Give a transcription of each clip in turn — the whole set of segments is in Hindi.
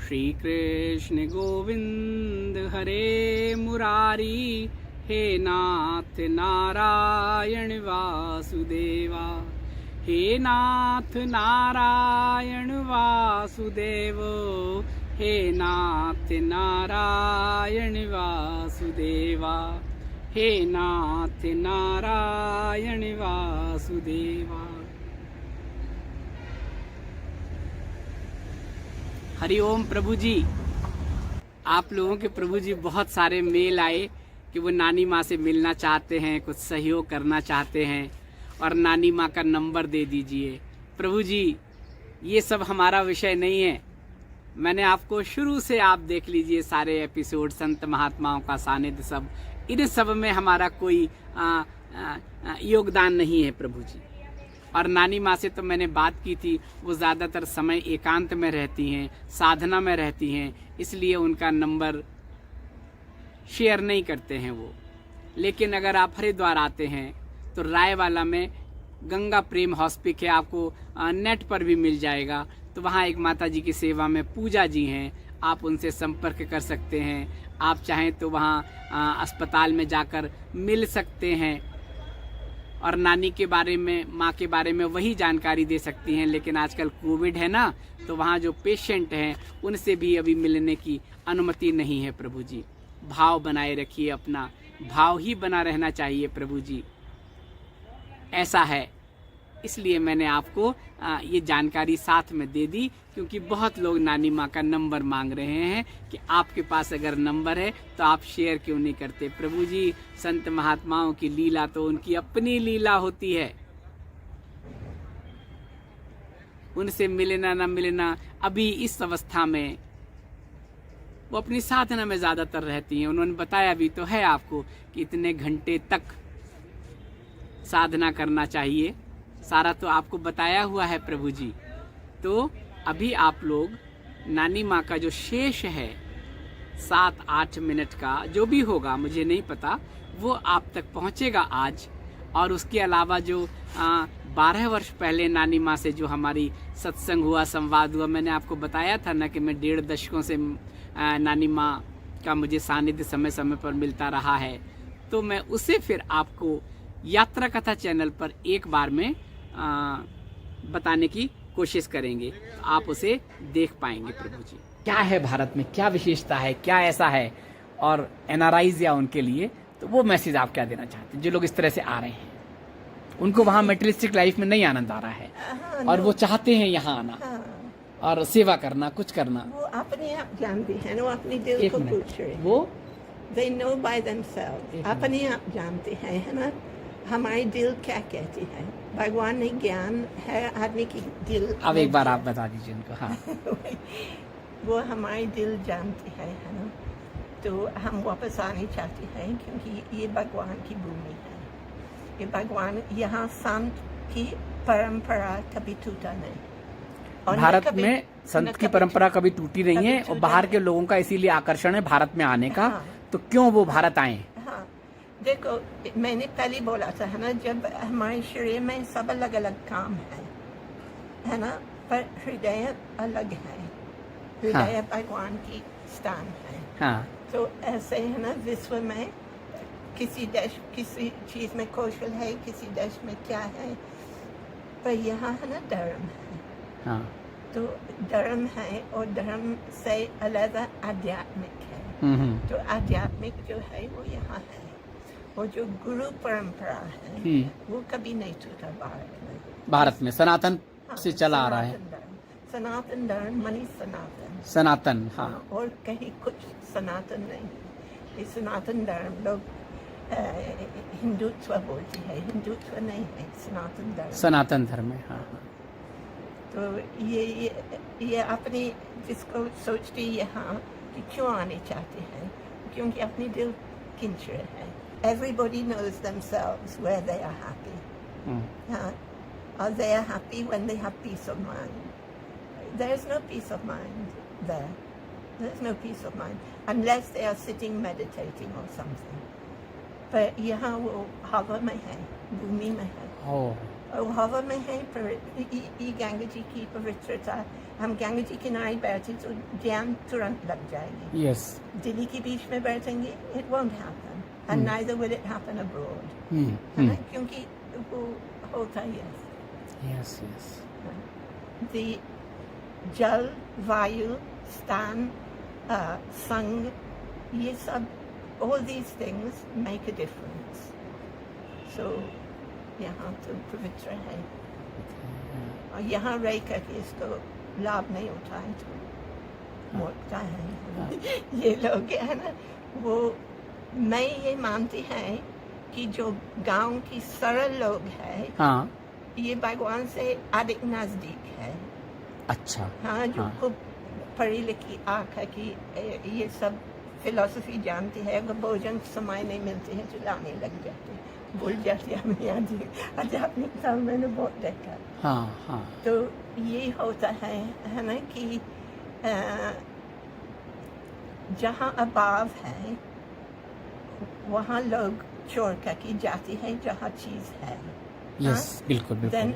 श्री कृष्ण गोविंद हरे मुरारी, हे नाथ नारायण वासुदेवा, हे नाथ नारायण वासुदेव, हे नाथ नारायण वासुदेवा, हे नाथ नारायण वासुदेवा। हरिओम प्रभु जी। आप लोगों के प्रभु जी बहुत सारे मेल आए कि वो नानी माँ से मिलना चाहते हैं, कुछ सहयोग करना चाहते हैं और नानी माँ का नंबर दे दीजिए। प्रभु जी, ये सब हमारा विषय नहीं है। मैंने आपको शुरू से, आप देख लीजिए सारे एपिसोड, संत महात्माओं का सानिध्य, सब इन सब में हमारा कोई योगदान नहीं है प्रभु जी। और नानी माँ से तो मैंने बात की थी, वो ज़्यादातर समय एकांत में रहती हैं, साधना में रहती हैं, इसलिए उनका नंबर शेयर नहीं करते हैं वो। लेकिन अगर आप हरिद्वार आते हैं तो रायवाला में गंगा प्रेम हॉस्पिस है, आपको नेट पर भी मिल जाएगा। तो वहाँ एक माता जी की सेवा में पूजा जी हैं, आप उनसे संपर्क कर सकते हैं। आप चाहें तो वहाँ अस्पताल में जाकर मिल सकते हैं और नानी के बारे में, माँ के बारे में वही जानकारी दे सकती हैं। लेकिन आजकल कोविड है ना, तो वहाँ जो पेशेंट हैं उनसे भी अभी मिलने की अनुमति नहीं है प्रभु जी। भाव बनाए रखिए, अपना भाव ही बना रहना चाहिए प्रभु जी, ऐसा है। इसलिए मैंने आपको ये जानकारी साथ में दे दी, क्योंकि बहुत लोग नानी माँ का नंबर मांग रहे हैं कि आपके पास अगर नंबर है तो आप शेयर क्यों नहीं करते। प्रभु जी, संत महात्माओं की लीला तो उनकी अपनी लीला होती है, उनसे मिलना ना मिलना। अभी इस अवस्था में वो अपनी साधना में ज़्यादातर रहती हैं। उन्होंने बताया भी तो है आपको कि इतने घंटे तक साधना करना चाहिए, सारा तो आपको बताया हुआ है प्रभु जी। तो अभी आप लोग नानी माँ का जो शेष है 7-8 मिनट का, जो भी होगा मुझे नहीं पता, वो आप तक पहुँचेगा आज। और उसके अलावा जो 12 वर्ष पहले नानी माँ से जो हमारी सत्संग हुआ, संवाद हुआ, मैंने आपको बताया था ना कि मैं 1.5 दशकों से नानी माँ का मुझे सानिध्य समय समय पर मिलता रहा है। तो मैं उसे फिर आपको यात्रा कथा चैनल पर एक बार में बताने की कोशिश करेंगे, तो आप उसे देख पाएंगे प्रभु जी। क्या है भारत में, क्या विशेषता है, क्या ऐसा है, और एनआरआईज या उनके लिए, तो वो मैसेज आप क्या देना चाहते हैं जो लोग इस तरह से आ रहे हैं, उनको वहाँ मेटेरियलिस्टिक लाइफ में नहीं आनंद आ रहा है और वो चाहते हैं यहाँ आना और सेवा करना, कुछ करना। वो अपने आप जानते हैं, वो अपने दिल को पूछ रहे हैं, वो they know by themselves, अपने आप जानते हैं, है ना। हमारी दिल क्या कहती है, भगवान ने ज्ञान है आदमी की दिल। अब एक बार आप बता दीजिए उनको। हाँ वो हमारी दिल जानती है ना। तो हम वापस आने चाहते हैं, क्योंकि ये भगवान की भूमि है, ये भगवान, यहाँ संत की परंपरा कभी टूटा नहीं। और भारत में संत की परंपरा कभी टूटी नहीं है, और बाहर के लोगों का इसीलिए आकर्षण है भारत में आने का। तो क्यों वो भारत आए? देखो, मैंने पहले बोला था, है ना, जब हमारे शरीर में सब अलग अलग काम है ना, पर हृदय अलग है, हृदय भगवान की स्थान है। हाँ। तो ऐसे है ना, विश्व में किसी देश, किसी चीज में कौशल है, किसी देश में क्या है, पर यहाँ है ना धर्म है। हाँ। तो धर्म है, और धर्म से अलग आध्यात्मिक है। तो आध्यात्मिक जो है वो यहाँ है, और जो गुरु परंपरा है वो कभी नहीं टूटा भारत में सनातन से चला आ रहा है। सनातन धर्म मनी सनातन, सनातन। हाँ। और कहीं कुछ सनातन नहीं, ये सनातन धर्म लोग हिंदुत्व बोलती है, हिंदुत्व नहीं है, सनातन धर्म, सनातन धर्म है। हाँ। तो ये अपनी जिसको सोचती यहाँ कि क्यों आने चाहते हैं, क्योंकि अपनी दिल खींच रहे हैं। Everybody knows themselves where they are happy. Or they are happy when they have peace of mind. There's no peace of mind there. There's no peace of mind unless they are sitting meditating or something. पर यहाँ वो हवा में है, भूमि में है। और हवा में है पर ये गंगा जी की पवित्रता, हम गंगा जी किनारे बैठे तो ध्यान तुरंत लग जाएगी। यस। दिल्ली के बीच में बैठेंगे, it won't happen, and neither will it happen abroad, है ना, क्योंकि वो होता ही है। Yes yes. The जल, वायु, स्थान, संग, ये सब, all these things make a difference. So यहाँ तो पवित्र है, और यहाँ रह करके इसको लाभ नहीं उठाए तो मोटता है। ये लोग है ना, वो मैं ये मानती है कि जो गांव की सरल लोग हैं, हाँ। ये भगवान से अधिक नजदीक है। अच्छा। हाँ, जो हाँ। खूब पढ़ी लिखी आँख है कि ये सब फिलोसफी जानती है, अगर भोजन समय नहीं मिलते हैं तो लाने लग जाते हैं, भूल जाती है। हमें आध्यात्मिकता मैंने बहुत देखा। हाँ हाँ। तो ये होता है ना कि जहाँ अभाव है वहाँ लोग छोड़ करके जाती है जहाँ चीज है। यस, बिल्कुल बिल्कुल। Then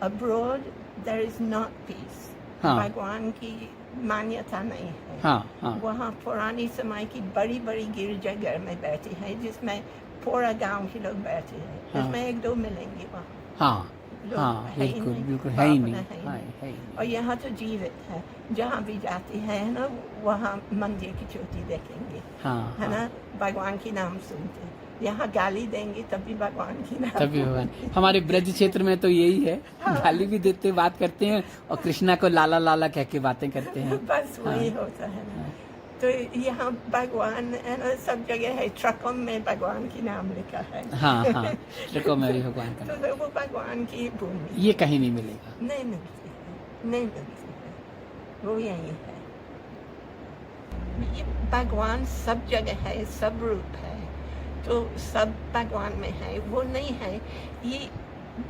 abroad there is not peace. हाँ। भगवान की मान्यता नहीं है। हाँ हाँ। वहाँ पुरानी समय की बड़ी बड़ी गिरजाघर में बैठी है, जिसमें पूरा गांव के लोग बैठे हैं। हाँ। उसमें एक दो मिलेंगे वहाँ। हाँ लोग हाँ, है ही बिल्कुल नहीं, बिल्कुल, है ही नहीं, भावना है ही हाँ, नहीं। है ही नहीं। और यहाँ तो जीवित है, जहाँ भी जाती है ना, वहाँ मंदिर की चोटी देखेंगे, हाँ है ना, भगवान की नाम सुनते हैं। यहाँ गाली देंगे तभी भगवान की नाम। तभी भगवान। हमारे ब्रज क्षेत्र में तो यही है, गाली भी देते, बात करते हैं, और कृष्णा को लाला लाला कह के बातें करते हैं। बस वही होता है ना। तो यहाँ भगवान है ना, सब जगह है, ट्रकों में भगवान की नाम लिखा है। हाँ हाँ, ट्रकों में भी भगवान का नाम। तो वो भगवान की भूमि ये कहीं नहीं मिलेगा। नहीं मिलती है, नहीं मिलती है, वो यही है। ये भगवान सब जगह है, सब रूप है, तो सब भगवान में है, वो नहीं है, ये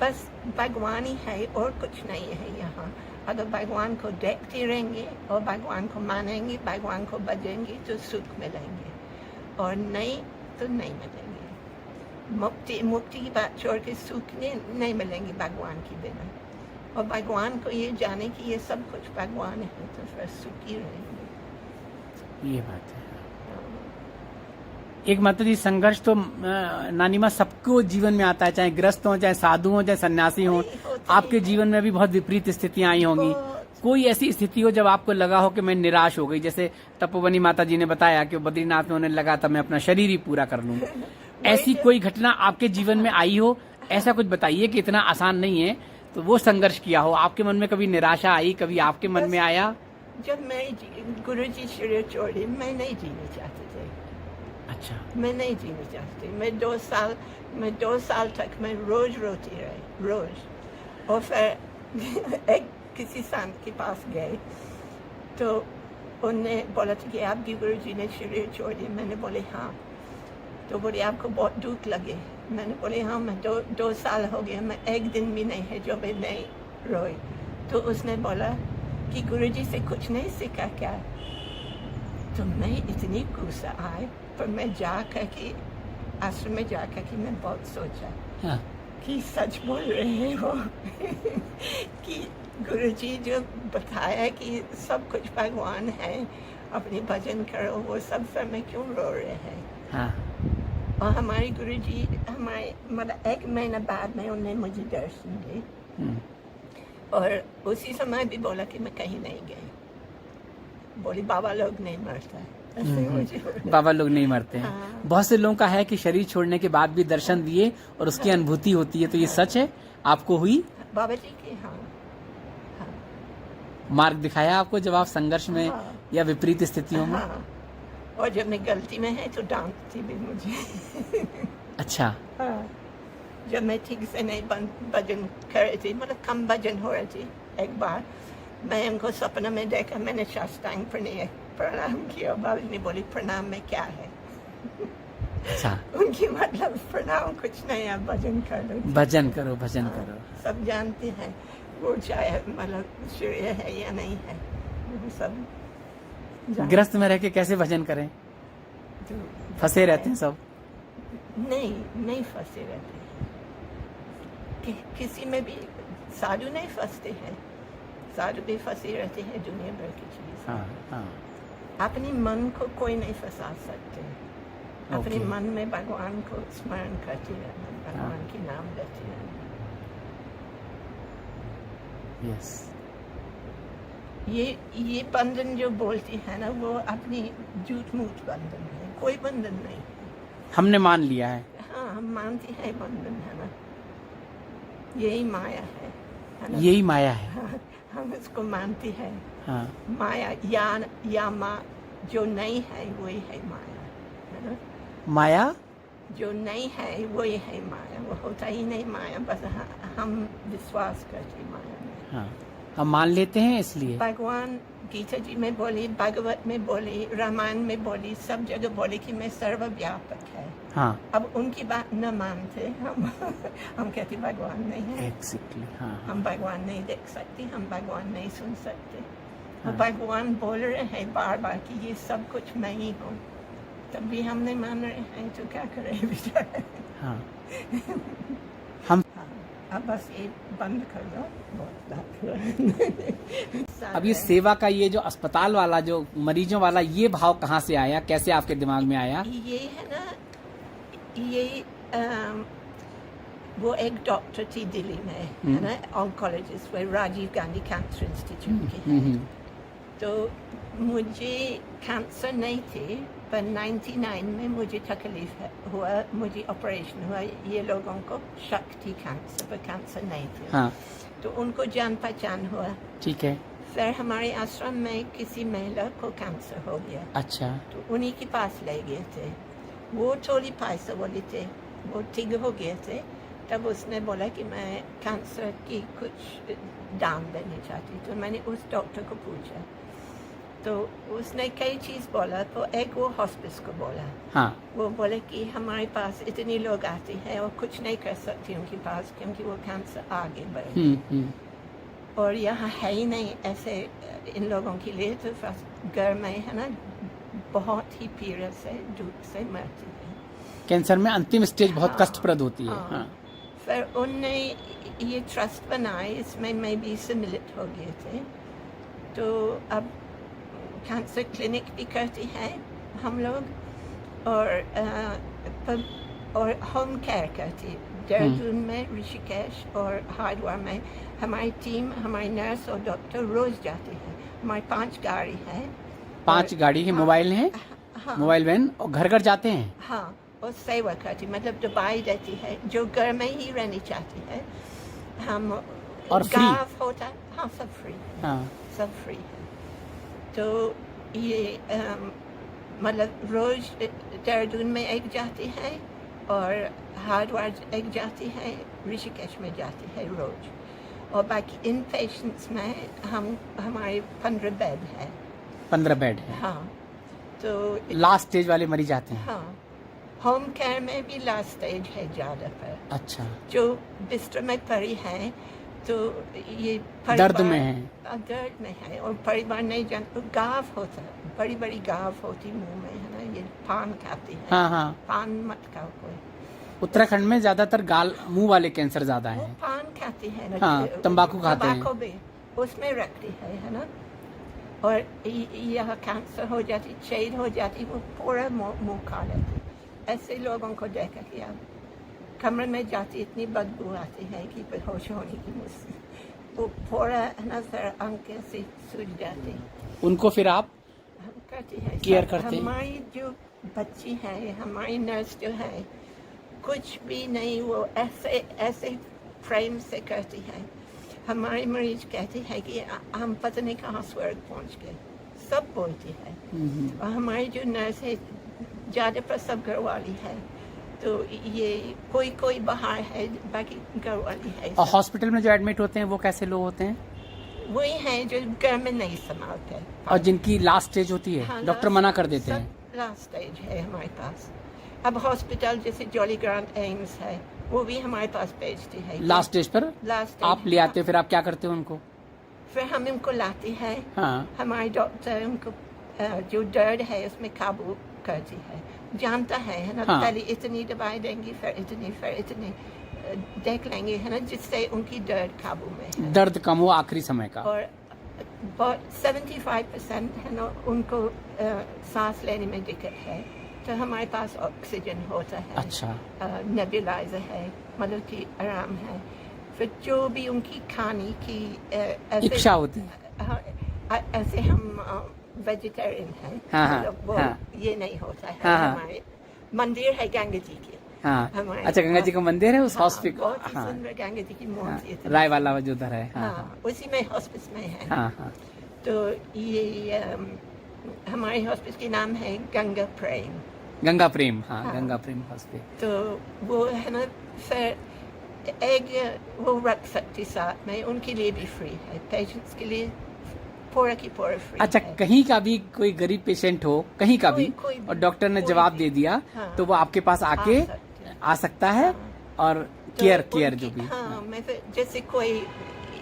बस भगवान ही है और कुछ नहीं है यहाँ। अगर भगवान को देखते रहेंगे और भगवान को मानेंगे, भगवान को भजेंगे तो सुख मिलेंगे, और नहीं तो नहीं मिलेंगे। मुक्ति की बात छोड़ के सुख नहीं मिलेंगे भगवान के बिना। और भगवान को ये जाने कि ये सब कुछ भगवान है, तो फिर सुखी रहेंगे। ये बात है। एक माता जी, संघर्ष तो नानी माँ सबको जीवन में आता है, चाहे ग्रस्त हो, चाहे साधु हो, चाहे सन्यासी हो। आपके जीवन में भी बहुत विपरीत स्थितियां आई होंगी। कोई ऐसी स्थिति हो जब आपको लगा हो कि मैं निराश हो गई, जैसे तपोवनी माता जी ने बताया कि बद्रीनाथ में उन्हें लगा था मैं अपना शरीर ही पूरा कर लूं। ऐसी कोई घटना आपके जीवन में आई हो? ऐसा कुछ बताइए कि इतना आसान नहीं है, तो वो संघर्ष किया हो, आपके मन में कभी निराशा आई, कभी आपके मन में आया? जब मैं गुरु जी शरीर छोड़ी, मैं नहीं जीना चाहती थी। अच्छा। मैं नहीं जीना चाहती। मैं 2 साल तक मैं रोज रोती रही, रोज। और फिर एक किसी संत के पास गए, तो उन्होंने बोला था कि आपकी गुरु जी ने शरीर छोड़ी। मैंने बोले हाँ। तो बोले आपको बहुत दुख लगे? मैंने बोले हाँ, मैं 2 साल हो गए, मैं एक दिन भी नहीं है जो मैं नहीं रोई। तो उसने बोला कि गुरु जी से कुछ नहीं सीखा क्या? तो मैं इतनी गुस्सा आए, पर मैं जा कर के आश्रम में जा कर के मैं बहुत सोचा हाँ। कि सच बोल रहे हैं वो कि गुरुजी जो बताया कि सब कुछ भगवान है, अपने भजन करो, वो सब फिर में क्यों रो रहे हैं? हाँ। और हमारे गुरुजी हमारे मतलब 1 महीना बाद में उन्होंने मुझे दर्शन दिए, और उसी समय भी बोला कि मैं कहीं नहीं गई। बोली बाबा लोग नहीं मरता है। बाबा लोग नहीं मरते हैं। हाँ। बहुत से लोगों का है कि शरीर छोड़ने के बाद भी दर्शन दिए और उसकी अनुभूति होती है, तो ये सच है? आपको हुई? बाबा जी की हाँ, हाँ। मार्ग दिखाया आपको जब आप संघर्ष में हाँ। या विपरीत स्थितियों में? हाँ। और जब मैं गलती में है तो डांटती भी मुझे। अच्छा। हाँ। जब मैं ठीक से नहीं भजन कर रही थी, मतलब कम भजन हो रही थी, एक बार मैं उनको सपना में देखा, मैंने साष्टांग प्रणाम किया। बाबा ने बोली प्रणाम में क्या है? अच्छा। उनकी मतलब प्रणाम कुछ नहीं, आप भजन कर लो। भजन करो, भजन हाँ, करो। सब जानते हैं वो चाहे मतलब श्रेय है या नहीं है, वो सब जानते ग्रस्त में रह के कैसे भजन करें? तो फंसे रहते हैं सब। नहीं फंसे रहते। किसी में भी साधु नहीं फंसते हैं, साधु भी फंसे रहते हैं दुनिया भर की चीज। हाँ हाँ अपने मन को कोई नहीं फंसा सकते। अपने Okay. मन में भगवान को स्मरण करते रहना, भगवान हाँ। के नाम लेते रहना। यस ये बंधन जो बोलती है ना, वो अपनी झूठ मूठ बंधन है, कोई बंधन नहीं है। हमने मान लिया है। हाँ, हम मानते हैं बंधन है ना, यही माया है ना? यही माया है। हाँ, हम इसको मानते हैं। हाँ माया या माँ जो नहीं है वही है माया, है ना? माया जो नहीं है वही है माया, वो होता ही नहीं माया, बस हम विश्वास करते माया में। हाँ हम मान लेते हैं इसलिए। भगवान गीता जी में बोली, भागवत में बोली, रामायण में बोली, सब जगह बोली कि मैं सर्वव्यापक है। हाँ अब उनकी बात न मानते हम कहते भगवान नहीं है, एग्जैक्टली। हाँ हम भगवान नहीं देख सकते, हम भगवान नहीं सुन सकते। हाँ। भगवान बोल रहे हैं बार बार कि ये सब कुछ मैं ही हूँ, तब भी हम नहीं मान रहे हैं, तो क्या करें बेचारे। हाँ हम हाँ, अब बस ये बंद कर दो, बहुत बात हुआ। अब ये सेवा का ये जो अस्पताल वाला जो मरीजों वाला ये भाव कहाँ से आया, कैसे आपके दिमाग में आया? ये है ना, ये वो एक डॉक्टर थी दिल्ली में, है ना, ऑन्कोलॉजिस्ट, वो राजीव गांधी कैंसर इंस्टीट्यूट की है। तो मुझे कैंसर नहीं थी, पर 99 में मुझे तकलीफ हुआ, मुझे ऑपरेशन हुआ। ये लोगों को शक थी कैंसर, पर कैंसर नहीं थी। हाँ तो उनको जान पहचान हुआ। ठीक है। फिर हमारे आश्रम में किसी महिला को कैंसर हो गया, अच्छा तो उन्हीं के पास ले गए थे। वो थोड़ी पैसा वाले थे, वो ठीक हो गए थे। तब उसने बोला कि मैं कैंसर की कुछ दान देना चाहती। तो मैंने उस डॉक्टर को पूछा, तो उसने कई चीज़ बोला। तो एक वो हॉस्पिस को बोला, हाँ वो बोले कि हमारे पास इतने लोग आते हैं और कुछ नहीं कर सकते उनके पास, क्योंकि वो कैंसर आगे बढ़े और यहाँ है ही नहीं ऐसे इन लोगों के लिए। तो घर में है ना, बहुत ही पीड़ा से, दुख से मरती है। कैंसर में अंतिम स्टेज बहुत हाँ, कष्टप्रद होती है। हाँ। हाँ फिर उनने ये ट्रस्ट बनाए, इसमें मैं भी सम्मिलित हो गए थे। तो अब कैंसर क्लिनिक भी करती हैं हम लोग, और होम केयर करती। देहरादून में, ऋषिकेश और हरिद्वार में हमारी टीम, हमारी नर्स और डॉक्टर रोज जाते हैं। हमारी 5 गाड़ी है। 5 गाड़ी है, मोबाइल है, हाँ, मोबाइल वैन, और घर घर जाते हैं। हाँ, और सेवा करती, मतलब दवाई देती है जो घर में ही रहनी चाहती है। हम और फ्री? गाँव होता, हाँ, सब फ्री, हाँ सब फ्री है। तो ये मतलब रोज देहरादून में एक जाती है और हरिद्वार एक जाती है, ऋषिकेश में जाती है रोज। और बाकी इन पेशेंट्स में हमारे 15 बेड है। 15 बेड है। हाँ, तो लास्ट स्टेज वाले मरीज आते हैं। हाँ, होम केयर में भी लास्ट स्टेज है ज़्यादा पर। अच्छा, जो बिस्तर में पड़ी है, तो ये दर्द में है। दर्द में है, और परिवार नहीं जानते। गाँव होता, बड़ी बड़ी गाँव होती मुंह में, है ना, ये पान खाती है। हाँ हाँ, पान मत खाओ कोई। उत्तराखंड में ज्यादातर गाल मुंह वाले कैंसर ज्यादा वो है। पान खाती है ना, हाँ, तंबाकू खाते हैं। तंबाकू भी उसमें रखती है ना। और यह कैंसर हो जाती, छेद हो जाती, वो पूरा मुंह खा लेती। ऐसे लोगों को देखा कि अब कमरे में जाती, इतनी बदबू आती है कि बेहोश होने की मुझसे, वो पूरा है ना, फिर आंखें से सूज जाती। उनको फिर आप हम करते हैं, केयर करते हैं। हमारी जो बच्ची है, हमारी नर्स जो है, कुछ भी नहीं, वो ऐसे ऐसे प्रेम से करती है। हमारे मरीज कहते हैं कि हम पता नहीं कहाँ स्वर्ग पहुँच गए, सब बोलती है। और हमारी जो नर्स है, ज़्यादा पर सब घर वाली है। तो ये कोई बाहर है, बाकी घर वाली है। और हॉस्पिटल में जो एडमिट होते हैं वो कैसे लोग होते हैं? वही हैं जो घर में नहीं संभालते। और जिनकी लास्ट स्टेज होती है, हाँ, डॉक्टर मना कर देते हैं। लास्ट स्टेज है हमारे पास। अब हॉस्पिटल जैसे जॉली ग्रांट एम्स है, वो भी हमारे पास भेजती है। लास्ट स्टेज पर लास्ट आप ले आते हो, फिर आप क्या करते हो उनको? फिर हम उनको लाते हैं। हाँ, हमारे डॉक्टर उनको जो दर्द है उसमें काबू करती है, जानता है ना। हाँ। पहले इतनी दवाई देंगी, फिर इतनी देख लेंगे, है ना, जिससे उनकी दर्द काबू में है। दर्द कम हो आखिरी समय का। और बहुत 75% है ना उनको सांस लेने में दिक्कत है, तो हमारे पास ऑक्सीजन होता है। अच्छा। नेबुलाइजर है, मतलब कि आराम है। फिर जो भी उनकी खाने की इच्छा होती है। हाँ, ऐसे हम वेजिटेरियन हैं, हाँ, हाँ, मतलब वो हाँ। ये नहीं होता है। हाँ, हाँ। हमारे मंदिर है गंगा जी की। हाँ। हमारे अच्छा, गंगा जी का मंदिर है उस हाँ, हॉस्पिटल। बहुत ही हाँ, सुंदर गंगा जी की मूर्ति है। राय वाला जो उधर है। हाँ, हाँ, उसी में हॉस्पिस में है। हाँ, हाँ। तो ये हमारे हॉस्पिस के नाम है गंगा प्रेम। गंगा प्रेम। हाँ, हाँ। गंगा प्रेम हॉस्पिटल। तो वो है ना, फिर एक वो रख सकती साथ में, उनके लिए भी फ्री है, पेशेंट्स के लिए पूरा की पूरा फ्री अच्छा, है। कहीं का भी कोई गरीब पेशेंट हो, कहीं का भी, कोई भी, और डॉक्टर ने कोई जवाब भी। दे दिया, हाँ। तो वो आपके पास आके आ सकता है। हाँ। और तो केयर जो उनकी- भी। हाँ, मैं फिर जैसे कोई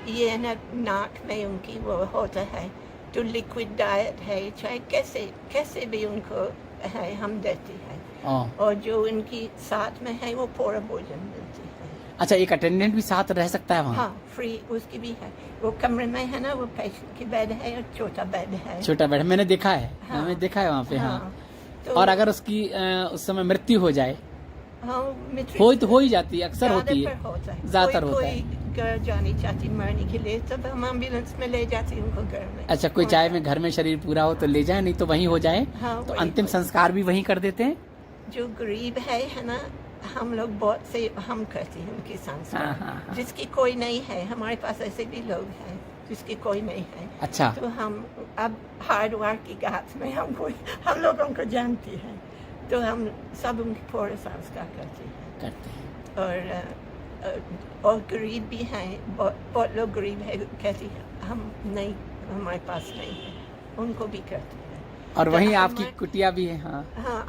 ये ना नाक में उनकी वो होता है, तो लिक्विड डाइट है, चाहे कैसे भी उनको है हम देते हैं। ओह। और जो उनकी साथ में है वो पूरा भोजन मिलती है। अच्छा, एक अटेंडेंट भी साथ रह सकता है वहाँ? हाँ, फ्री उसकी भी है। वो कमरे में है ना, वो पेशेंट की बेड है और छोटा बेड है। छोटा बेड मैंने देखा है। हाँ। मैंने देखा है वहाँ पे। हाँ। हाँ, तो और अगर उसकी उस समय मृत्यु हो जाए, हाँ, हो ही जाती है, अक्सर होती है, ज्यादातर होता है। कोई घर जानी चाहती मरने के लिए, तब हम एम्बुलेंस में ले जाते हैं उनको घर में। अच्छा, कोई चाहे में घर में शरीर पूरा हो तो ले जाए, नहीं तो वहीं हो जाए। हाँ, तो वही- अंतिम संस्कार भी वहीं कर देते हैं। जो गरीब है ना, हम लोग बहुत से हम करते हैं उनके संस्कार। हाँ, हाँ, हाँ। जिसकी कोई नहीं है, हमारे पास ऐसे भी लोग हैं जिसकी कोई नहीं है। अच्छा। तो हम अब हार्डवार की घाट में हम लोग उनको जानते हैं, तो हम सब उनके पूरे संस्कार करते हैं। और गरीब भी हैं, बहुत लोग गरीब है, कहती हैं हम नहीं, हमारे पास नहीं है, उनको भी करते हैं। और तो वहीं आपकी कुटिया भी है। हाँ। हाँ,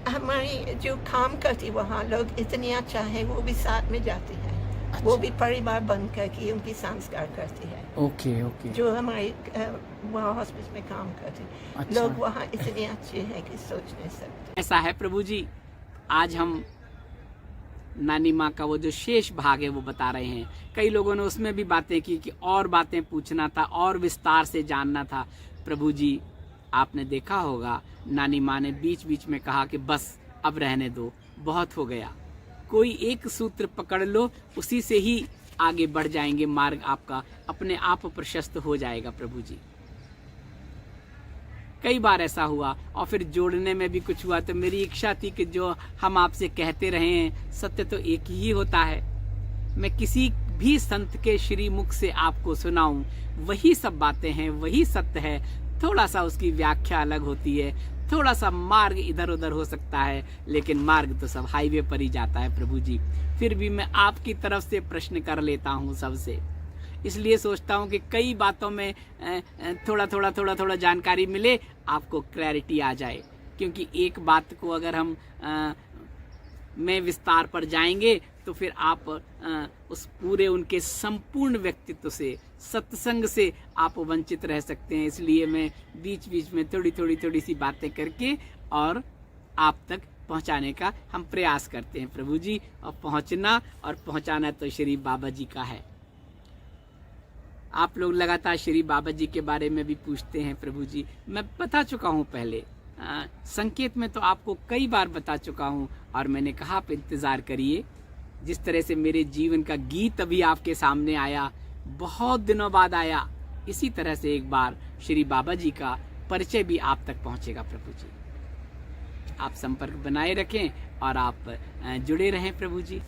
हमारी जो काम करती वहाँ लोग इतने अच्छा है, वो भी साथ में जाती है। अच्छा। वो भी परिवार बनकर के उनकी संस्कार करती है। Okay, okay. जो हमारे वहाँ हॉस्पिस में काम करते अच्छा। लोग वहाँ इतने अच्छे हैं कि सोच नहीं सकते। ऐसा है प्रभु जी, आज हम नानी माँ का वो जो शेष भाग है वो बता रहे हैं। कई लोगों ने उसमें भी बातें की कि और बातें पूछना था, और विस्तार से जानना था। प्रभु जी, आपने देखा होगा नानी माँ ने बीच बीच में कहा कि बस अब रहने दो, बहुत हो गया। कोई एक सूत्र पकड़ लो, उसी से ही आगे बढ़ जाएंगे, मार्ग आपका अपने आप प्रशस्त हो जाएगा। प्रभु जी, कई बार ऐसा हुआ, और फिर जोड़ने में भी कुछ हुआ। तो मेरी इच्छा थी कि जो हम आपसे कहते रहे हैं, सत्य तो एक ही होता है। मैं किसी भी संत के श्री मुख से आपको सुनाऊं, वही सब बातें हैं, वही सत्य है। थोड़ा सा उसकी व्याख्या अलग होती है, थोड़ा सा मार्ग इधर उधर हो सकता है, लेकिन मार्ग तो सब हाईवे पर ही जाता है। प्रभु जी, फिर भी मैं आपकी तरफ से प्रश्न कर लेता हूँ सबसे, इसलिए सोचता हूँ कि कई बातों में थोड़ा जानकारी मिले, आपको क्लैरिटी आ जाए। क्योंकि एक बात को अगर हम में विस्तार पर जाएंगे तो फिर आप उस पूरे उनके संपूर्ण व्यक्तित्व से, सत्संग से आप वंचित रह सकते हैं। इसलिए मैं बीच बीच में थोड़ी सी बातें करके और आप तक पहुंचाने का हम प्रयास करते हैं प्रभु जी। और पहुंचना और पहुंचाना तो श्री बाबा जी का है। आप लोग लगातार श्री बाबा जी के बारे में भी पूछते हैं प्रभु जी। मैं बता चुका हूँ पहले, संकेत में तो आपको कई बार बता चुका हूँ, और मैंने कहा आप इंतज़ार करिए। जिस तरह से मेरे जीवन का गीत अभी आपके सामने आया, बहुत दिनों बाद आया, इसी तरह से एक बार श्री बाबा जी का परिचय भी आप तक पहुँचेगा प्रभु जी। आप संपर्क बनाए रखें और आप जुड़े रहें प्रभु जी।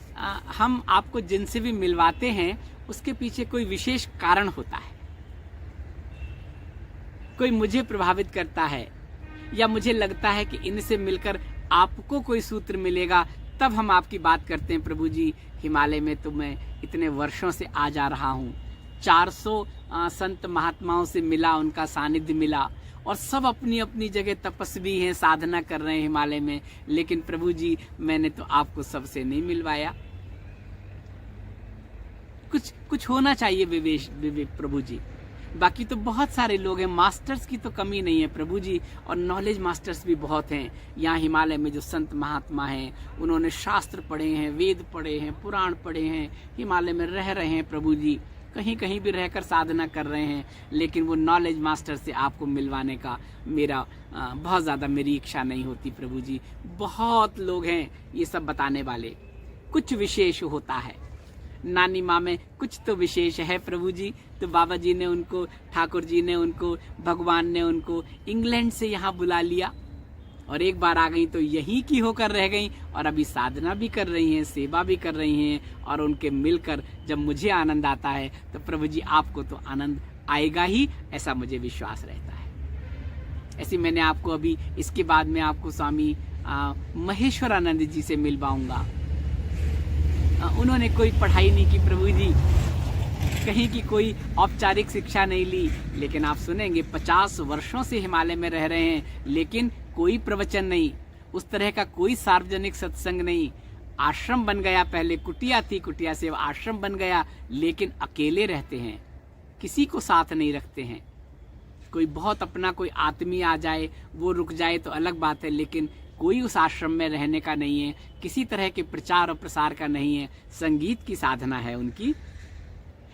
हम आपको जिनसे भी मिलवाते हैं उसके पीछे कोई विशेष कारण होता है। कोई मुझे प्रभावित करता है, या मुझे लगता है कि इनसे मिलकर आपको कोई सूत्र मिलेगा, तब हम आपकी बात करते हैं प्रभु जी। हिमालय में तो मैं इतने वर्षों से आ जा रहा हूँ, 400 संत महात्माओं से मिला, उनका सानिध्य मिला, और सब अपनी अपनी जगह तपस्वी हैं, साधना कर रहे हैं हिमालय में। लेकिन प्रभु जी, मैंने तो आपको सबसे नहीं मिलवाया। कुछ होना चाहिए विवेक प्रभु जी। बाकी तो बहुत सारे लोग हैं, मास्टर्स की तो कमी नहीं है प्रभु जी, और नॉलेज मास्टर्स भी बहुत हैं। यहाँ हिमालय में जो संत महात्मा हैं, उन्होंने शास्त्र पढ़े हैं, वेद पढ़े हैं, पुराण पढ़े हैं, हिमालय में रह रहे हैं प्रभु जी, कहीं कहीं भी रहकर साधना कर रहे हैं, लेकिन वो नॉलेज मास्टर से आपको मिलवाने का मेरा बहुत ज़्यादा मेरी इच्छा नहीं होती प्रभु जी। बहुत लोग हैं ये सब बताने वाले, कुछ विशेष होता है। नानी माँ में कुछ तो विशेष है प्रभु जी। तो बाबा जी ने उनको, ठाकुर जी ने उनको, भगवान ने उनको इंग्लैंड से यहाँ बुला लिया, और एक बार आ गई तो यहीं की होकर रह गई, और अभी साधना भी कर रही हैं, सेवा भी कर रही हैं, और उनके मिलकर जब मुझे आनंद आता है तो प्रभु जी आपको तो आनंद आएगा ही, ऐसा मुझे विश्वास रहता है। ऐसे मैंने आपको अभी इसके बाद में आपको स्वामी महेश्वरानंद जी से मिलवाऊंगा। उन्होंने कोई पढ़ाई नहीं की प्रभु जी, कहीं की कोई औपचारिक शिक्षा नहीं ली, लेकिन आप सुनेंगे 50 वर्षों से हिमालय में रह रहे हैं, लेकिन कोई प्रवचन नहीं, उस तरह का कोई सार्वजनिक सत्संग नहीं। आश्रम बन गया, पहले कुटिया थी, कुटिया से आश्रम बन गया, लेकिन अकेले रहते हैं, किसी को साथ नहीं रखते हैं। कोई बहुत अपना कोई आत्मीय आ जाए, वो रुक जाए तो अलग बात है, लेकिन कोई उस आश्रम में रहने का नहीं है, किसी तरह के प्रचार और प्रसार का नहीं है। संगीत की साधना है उनकी,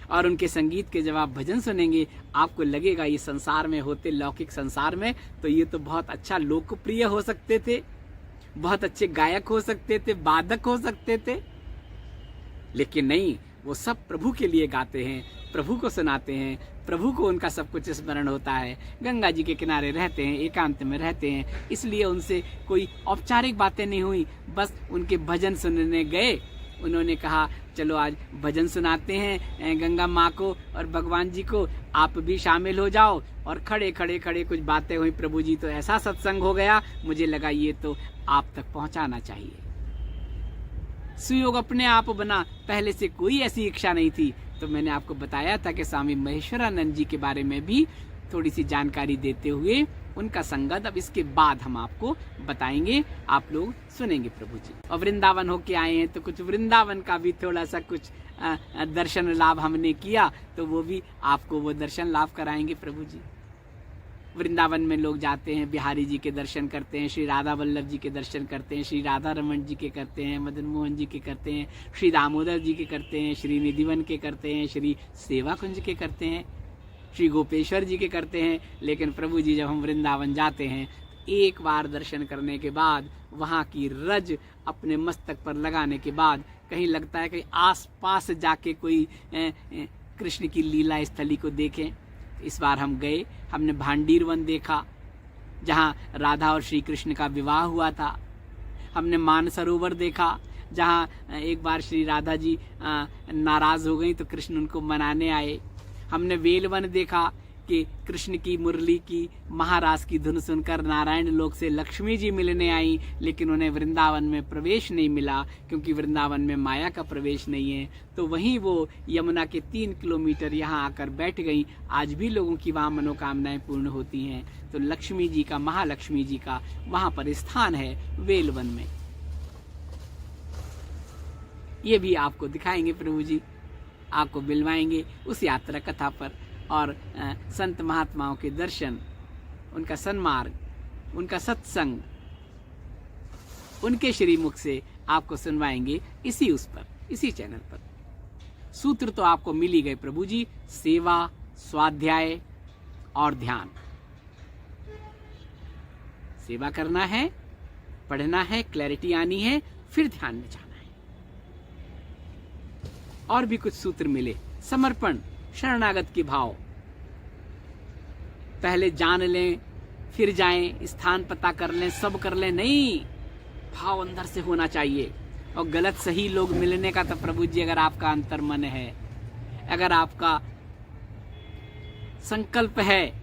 और उनके संगीत के जब आप भजन सुनेंगे आपको लगेगा ये संसार में होते, लौकिक संसार में तो ये तो बहुत अच्छा लोकप्रिय हो सकते थे, बहुत अच्छे गायक हो सकते थे, वादक हो सकते थे, लेकिन नहीं, वो सब प्रभु के लिए गाते हैं, प्रभु को सुनाते हैं, प्रभु को उनका सब कुछ स्मरण होता है। गंगा जी के किनारे रहते हैं, एकांत में रहते हैं, इसलिए उनसे कोई औपचारिक बातें नहीं हुई, बस उनके भजन सुनने गए। उन्होंने कहा चलो आज भजन सुनाते हैं गंगा माँ को और भगवान जी को, आप भी शामिल हो जाओ। और खड़े खड़े कुछ बातें हुई प्रभु जी, तो ऐसा सत्संग हो गया, मुझे लगा ये तो आप तक पहुंचाना चाहिए। सुयोग अपने आप बना, पहले से कोई ऐसी इच्छा नहीं थी। तो मैंने आपको बताया था कि स्वामी महेश्वरानंद जी के बारे में भी थोड़ी सी जानकारी देते हुए उनका संगत अब इसके बाद हम आपको बताएंगे, आप लोग सुनेंगे प्रभु जी। और वृंदावन होके आए हैं तो कुछ वृंदावन का भी थोड़ा सा कुछ दर्शन लाभ हमने किया, तो वो भी आपको वो दर्शन लाभ कराएंगे प्रभु जी। वृंदावन में लोग जाते हैं, बिहारी जी के दर्शन करते हैं, श्री राधा वल्लभ जी के दर्शन करते हैं, श्री राधा रमन जी के करते हैं, मदन मोहन जी के करते हैं, श्री दामोदर जी के करते हैं, श्री निधिवन के करते हैं, श्री सेवा कुंज के करते हैं, श्री गोपेश्वर जी के करते हैं। लेकिन प्रभु जी जब हम वृंदावन जाते हैं, एक बार दर्शन करने के बाद, वहाँ की रज अपने मस्तक पर लगाने के बाद, कहीं लगता है कि आस पास जाके कोई कृष्ण की लीला स्थली को देखें। इस बार हम गए, हमने भांडीर वन देखा जहाँ राधा और श्री कृष्ण का विवाह हुआ था। हमने मानसरोवर देखा जहाँ एक बार श्री राधा जी नाराज हो गई तो कृष्ण उनको मनाने आए। हमने वेलवन देखा कि कृष्ण की मुरली की महारास की धुन सुनकर नारायण लोक से लक्ष्मी जी मिलने आई, लेकिन उन्हें वृंदावन में प्रवेश नहीं मिला क्योंकि वृंदावन में माया का प्रवेश नहीं है। तो वहीं वो यमुना के 3 किलोमीटर यहाँ आकर बैठ गई। आज भी लोगों की वहाँ मनोकामनाएं पूर्ण होती हैं। तो लक्ष्मी जी का, महालक्ष्मी जी का वहाँ पर स्थान है वेलवन में। ये भी आपको दिखाएंगे प्रभु जी, आपको मिलवाएंगे उस यात्रा कथा पर। और संत महात्माओं के दर्शन, उनका सन्मार्ग, उनका सत्संग, उनके श्रीमुख से आपको सुनवाएंगे इसी चैनल पर। सूत्र तो आपको मिल ही गए प्रभु जी, सेवा, स्वाध्याय और ध्यान। सेवा करना है, पढ़ना है, क्लैरिटी आनी है, फिर ध्यान में जाना है। और भी कुछ सूत्र मिले, समर्पण, शरणागत की भाव, पहले जान लें फिर जाएं, स्थान पता कर लें, सब कर लें, नहीं, भाव अंदर से होना चाहिए। और गलत सही लोग मिलने का तो प्रभु जी, अगर आपका अंतर मन है, अगर आपका संकल्प है,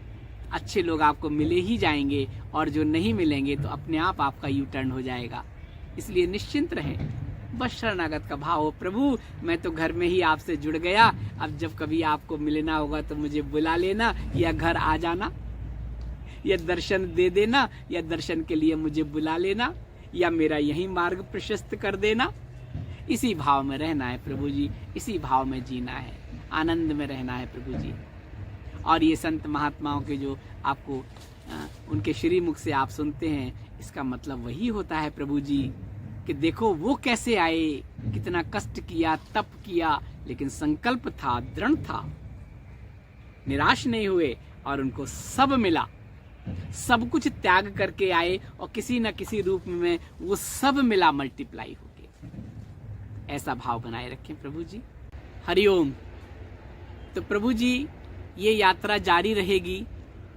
अच्छे लोग आपको मिले ही जाएंगे, और जो नहीं मिलेंगे तो अपने आप आपका यू टर्न हो जाएगा। इसलिए निश्चिंत रहें, बस शरणागत का भाव हो, प्रभु मैं तो घर में ही आपसे जुड़ गया, अब जब कभी आपको मिलना होगा तो मुझे बुला लेना, या घर आ जाना, या दर्शन दे देना, या दर्शन के लिए मुझे बुला लेना, या मेरा यही मार्ग प्रशस्त कर देना। इसी भाव में रहना है प्रभु जी, इसी भाव में जीना है, आनंद में रहना है प्रभु जी। और ये संत महात्माओं के जो आपको उनके श्रीमुख से आप सुनते हैं, इसका मतलब वही होता है प्रभु जी कि देखो वो कैसे आए, कितना कष्ट किया, तप किया, लेकिन संकल्प था, दृढ़ था, निराश नहीं हुए और उनको सब मिला। सब कुछ त्याग करके आए और किसी न किसी रूप में वो सब मिला मल्टीप्लाई होके। ऐसा भाव बनाए रखें प्रभु जी। हरिओम। तो प्रभु जी ये यात्रा जारी रहेगी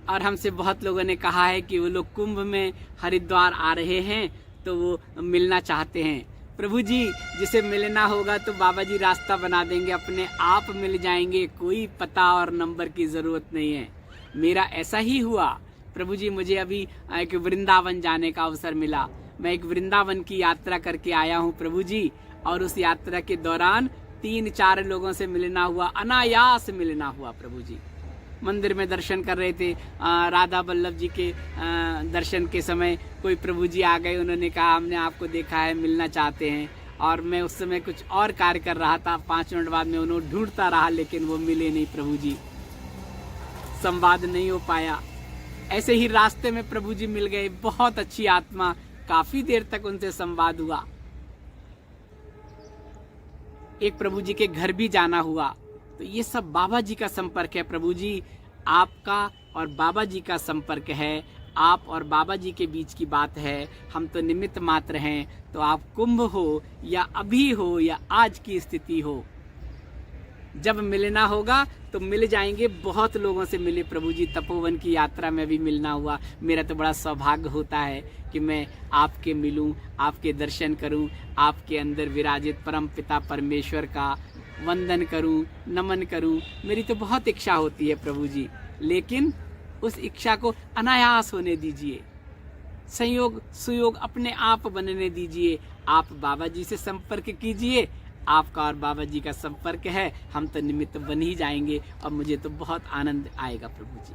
और हमसे बहुत लोगों ने कहा है कि वो लोग कुंभ में हरिद्वार आ रहे हैं तो वो मिलना चाहते हैं। प्रभु जी जिसे मिलना होगा तो बाबा जी रास्ता बना देंगे, अपने आप मिल जाएंगे, कोई पता और नंबर की जरूरत नहीं है। मेरा ऐसा ही हुआ प्रभु जी। मुझे अभी एक वृंदावन जाने का अवसर मिला। मैं एक वृंदावन की यात्रा करके आया हूँ प्रभु जी, और उस यात्रा के दौरान 3-4 लोगों से मिलना हुआ, अनायास मिलना हुआ प्रभु जी। मंदिर में दर्शन कर रहे थे, राधा वल्लभ जी के दर्शन के समय कोई प्रभु जी आ गए, उन्होंने कहा हमने आपको देखा है, मिलना चाहते हैं। और मैं उस समय कुछ और कार्य कर रहा था, 5 मिनट बाद में उन्हें ढूंढता रहा, लेकिन वो मिले नहीं प्रभु जी, संवाद नहीं हो पाया। ऐसे ही रास्ते में प्रभु जी मिल गए, बहुत अच्छी आत्मा, काफी देर तक उनसे संवाद हुआ। एक प्रभु जी के घर भी जाना हुआ। तो ये सब बाबा जी का संपर्क है प्रभु जी। आपका और बाबा जी का संपर्क है, आप और बाबा जी के बीच की बात है। हम तो निमित्त मात्र हैं। तो आप कुंभ हो या अभी हो या आज की स्थिति हो, जब मिलना होगा तो मिल जाएंगे। बहुत लोगों से मिले प्रभु जी, तपोवन की यात्रा में भी मिलना हुआ। मेरा तो बड़ा सौभाग्य होता है कि मैं आपके मिलूं, आपके दर्शन करूं, आपके अंदर विराजित परम पिता परमेश्वर का वंदन करूं, नमन करूं। मेरी तो बहुत इच्छा होती है प्रभु जी, लेकिन उस इच्छा को अनायास होने दीजिए, संयोग सुयोग अपने आप बनने दीजिए। आप बाबा जी से संपर्क कीजिए, आपका और बाबा जी का संपर्क है, हम तो निमित्त बन ही जाएंगे और मुझे तो बहुत आनंद आएगा प्रभु जी।